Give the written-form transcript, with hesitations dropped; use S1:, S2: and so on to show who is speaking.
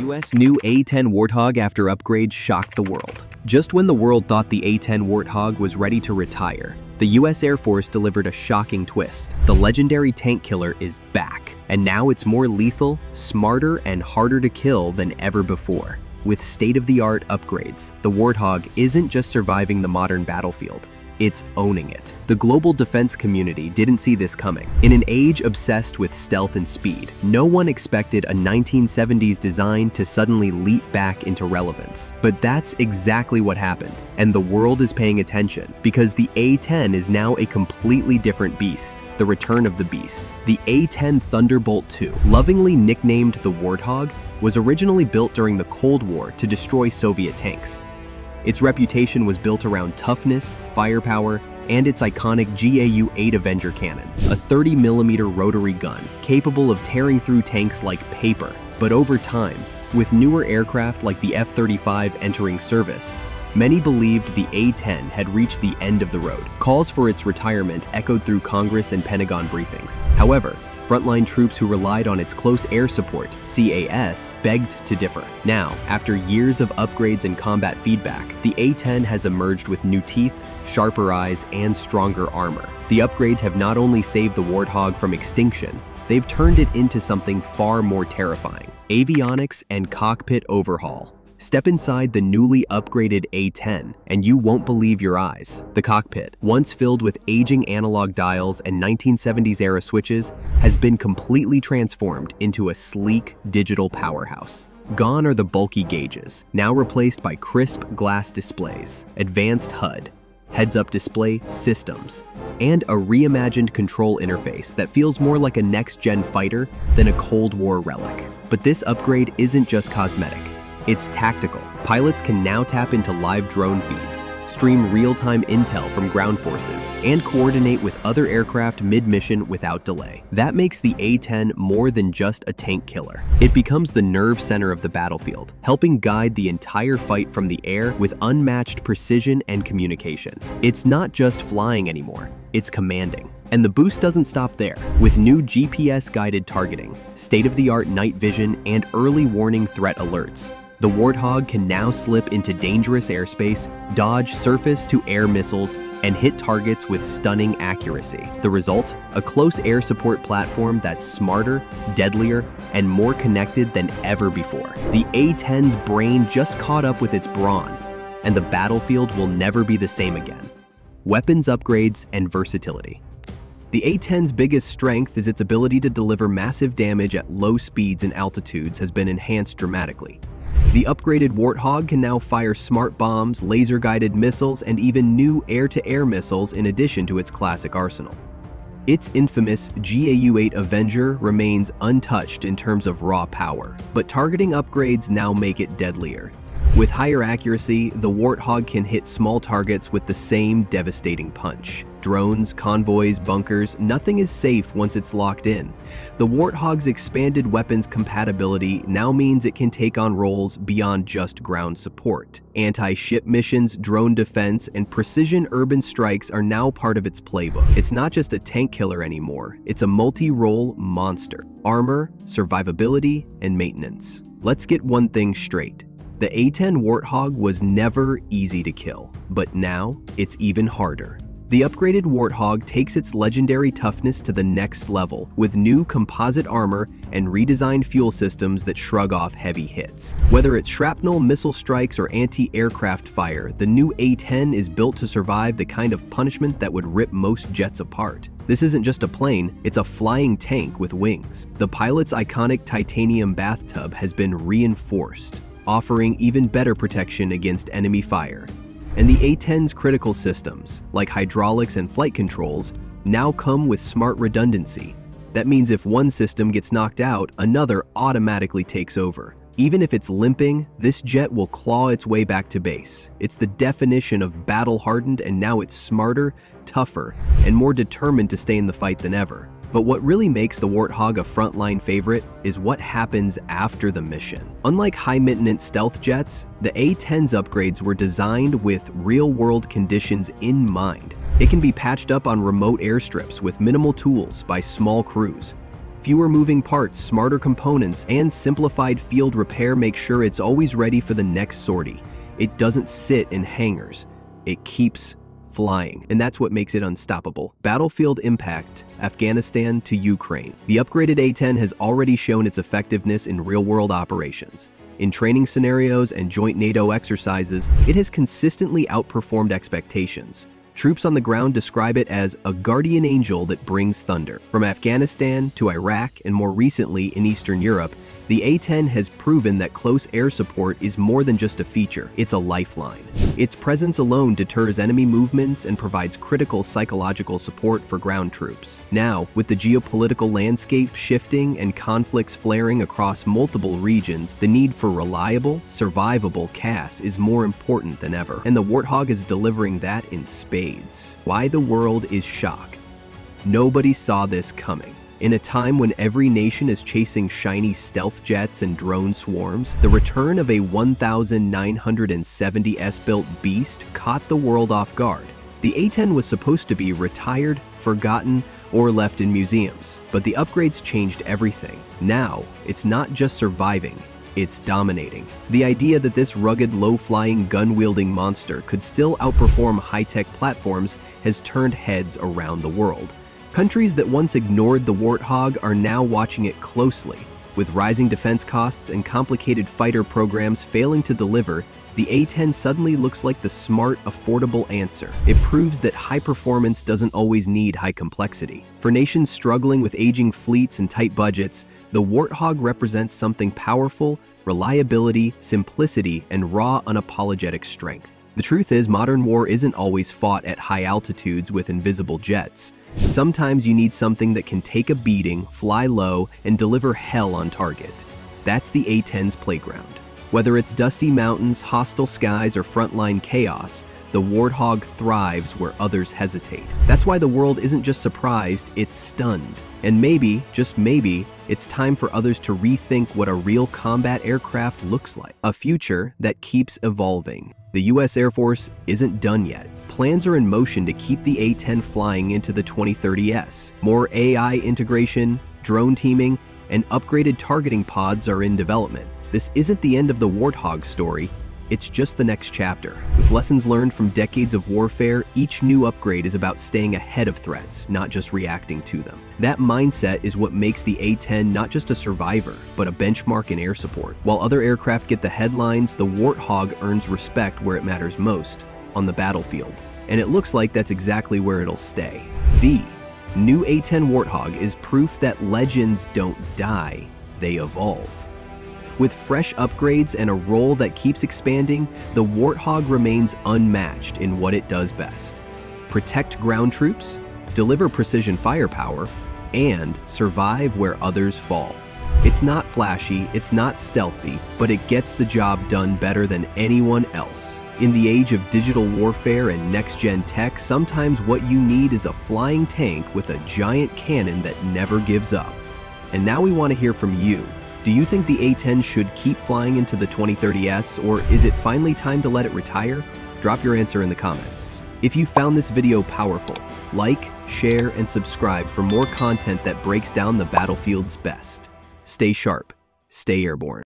S1: US new A10 Warthog after upgrades shocked the world. Just when the world thought the A10 Warthog was ready to retire, the US Air Force delivered a shocking twist. The legendary tank killer is back, and now it's more lethal, smarter, and harder to kill than ever before. With state-of-the-art upgrades, the Warthog isn't just surviving the modern battlefield, it's owning it. The global defense community didn't see this coming. In an age obsessed with stealth and speed, no one expected a 1970s design to suddenly leap back into relevance. But that's exactly what happened, and the world is paying attention because the A10 is now a completely different beast. The return of the beast. The A10 Thunderbolt II, lovingly nicknamed the Warthog, was originally built during the Cold War to destroy Soviet tanks. Its reputation was built around toughness, firepower, and its iconic GAU-8 Avenger cannon, a 30mm rotary gun capable of tearing through tanks like paper. But over time, with newer aircraft like the F-35 entering service, many believed the A-10 had reached the end of the road. Calls for its retirement echoed through Congress and Pentagon briefings. However, frontline troops who relied on its close air support, CAS, begged to differ. Now, after years of upgrades and combat feedback, the A-10 has emerged with new teeth, sharper eyes, and stronger armor. The upgrades have not only saved the Warthog from extinction, they've turned it into something far more terrifying. Avionics and cockpit overhaul. Step inside the newly upgraded A10, and you won't believe your eyes. The cockpit, once filled with aging analog dials and 1970s-era switches, has been completely transformed into a sleek digital powerhouse. Gone are the bulky gauges, now replaced by crisp glass displays, advanced HUD, heads-up display systems, and a reimagined control interface that feels more like a next-gen fighter than a Cold War relic. But this upgrade isn't just cosmetic. It's tactical. Pilots can now tap into live drone feeds, stream real-time intel from ground forces, and coordinate with other aircraft mid-mission without delay. That makes the A-10 more than just a tank killer. It becomes the nerve center of the battlefield, helping guide the entire fight from the air with unmatched precision and communication. It's not just flying anymore, it's commanding. And the boost doesn't stop there. With new GPS-guided targeting, state-of-the-art night vision, and early warning threat alerts, the Warthog can now slip into dangerous airspace, dodge surface-to-air missiles, and hit targets with stunning accuracy. The result? A close air support platform that's smarter, deadlier, and more connected than ever before. The A-10's brain just caught up with its brawn, and the battlefield will never be the same again. Weapons upgrades and versatility. The A-10's biggest strength is its ability to deliver massive damage at low speeds and altitudes has been enhanced dramatically. The upgraded Warthog can now fire smart bombs, laser-guided missiles, and even new air-to-air missiles in addition to its classic arsenal. Its infamous GAU-8 Avenger remains untouched in terms of raw power, but targeting upgrades now make it deadlier. With higher accuracy, the Warthog can hit small targets with the same devastating punch. Drones, convoys, bunkers, nothing is safe once it's locked in. The Warthog's expanded weapons compatibility now means it can take on roles beyond just ground support. Anti-ship missions, drone defense, and precision urban strikes are now part of its playbook. It's not just a tank killer anymore, it's a multi-role monster. Armor, survivability, and maintenance. Let's get one thing straight. The A10 Warthog was never easy to kill, but now it's even harder. The upgraded Warthog takes its legendary toughness to the next level with new composite armor and redesigned fuel systems that shrug off heavy hits. Whether it's shrapnel, missile strikes, or anti-aircraft fire, the new A10 is built to survive the kind of punishment that would rip most jets apart. This isn't just a plane, it's a flying tank with wings. The pilot's iconic titanium bathtub has been reinforced, offering even better protection against enemy fire. And the A-10's critical systems, like hydraulics and flight controls, now come with smart redundancy. That means if one system gets knocked out, another automatically takes over. Even if it's limping, this jet will claw its way back to base. It's the definition of battle-hardened, and now it's smarter, tougher, and more determined to stay in the fight than ever. But what really makes the Warthog a frontline favorite is what happens after the mission. Unlike high-maintenance stealth jets, the A-10's upgrades were designed with real-world conditions in mind. It can be patched up on remote airstrips with minimal tools by small crews. Fewer moving parts, smarter components, and simplified field repair make sure it's always ready for the next sortie. It doesn't sit in hangars. It keeps flying, and that's what makes it unstoppable. Battlefield impact: Afghanistan to Ukraine. The upgraded A-10 has already shown its effectiveness in real-world operations. In training scenarios and joint NATO exercises, it has consistently outperformed expectations. Troops on the ground describe it as a guardian angel that brings thunder. From Afghanistan to Iraq and more recently in Eastern Europe, the A-10 has proven that close air support is more than just a feature, it's a lifeline. Its presence alone deters enemy movements and provides critical psychological support for ground troops. Now, with the geopolitical landscape shifting and conflicts flaring across multiple regions, the need for reliable, survivable CAS is more important than ever, and the Warthog is delivering that in spades. Why the world is shocked. Nobody saw this coming. In a time when every nation is chasing shiny stealth jets and drone swarms, the return of a 1970s built beast caught the world off guard. The A-10 was supposed to be retired, forgotten, or left in museums, but the upgrades changed everything. Now, it's not just surviving, it's dominating. The idea that this rugged, low-flying, gun-wielding monster could still outperform high-tech platforms has turned heads around the world. Countries that once ignored the Warthog are now watching it closely. With rising defense costs and complicated fighter programs failing to deliver, the A-10 suddenly looks like the smart, affordable answer. It proves that high performance doesn't always need high complexity. For nations struggling with aging fleets and tight budgets, the Warthog represents something powerful: reliability, simplicity, and raw, unapologetic strength. The truth is, modern war isn't always fought at high altitudes with invisible jets. Sometimes you need something that can take a beating, fly low, and deliver hell on target. That's the A-10's playground. Whether it's dusty mountains, hostile skies, or frontline chaos, the Warthog thrives where others hesitate. That's why the world isn't just surprised, it's stunned. And maybe, just maybe, it's time for others to rethink what a real combat aircraft looks like. A future that keeps evolving. The US Air Force isn't done yet. Plans are in motion to keep the A-10 flying into the 2030s. More AI integration, drone teaming, and upgraded targeting pods are in development. This isn't the end of the Warthog story, it's just the next chapter. With lessons learned from decades of warfare, each new upgrade is about staying ahead of threats, not just reacting to them. That mindset is what makes the A-10 not just a survivor, but a benchmark in air support. While other aircraft get the headlines, the Warthog earns respect where it matters most, on the battlefield. And it looks like that's exactly where it'll stay. The new A-10 Warthog is proof that legends don't die, they evolve. With fresh upgrades and a role that keeps expanding, the Warthog remains unmatched in what it does best: protect ground troops, deliver precision firepower, and survive where others fall. It's not flashy, it's not stealthy, but it gets the job done better than anyone else. In the age of digital warfare and next-gen tech, sometimes what you need is a flying tank with a giant cannon that never gives up. And now we want to hear from you. Do you think the A-10 should keep flying into the 2030s, or is it finally time to let it retire? Drop your answer in the comments. If you found this video powerful, like, share, and subscribe for more content that breaks down the battlefield's best. Stay sharp, stay airborne.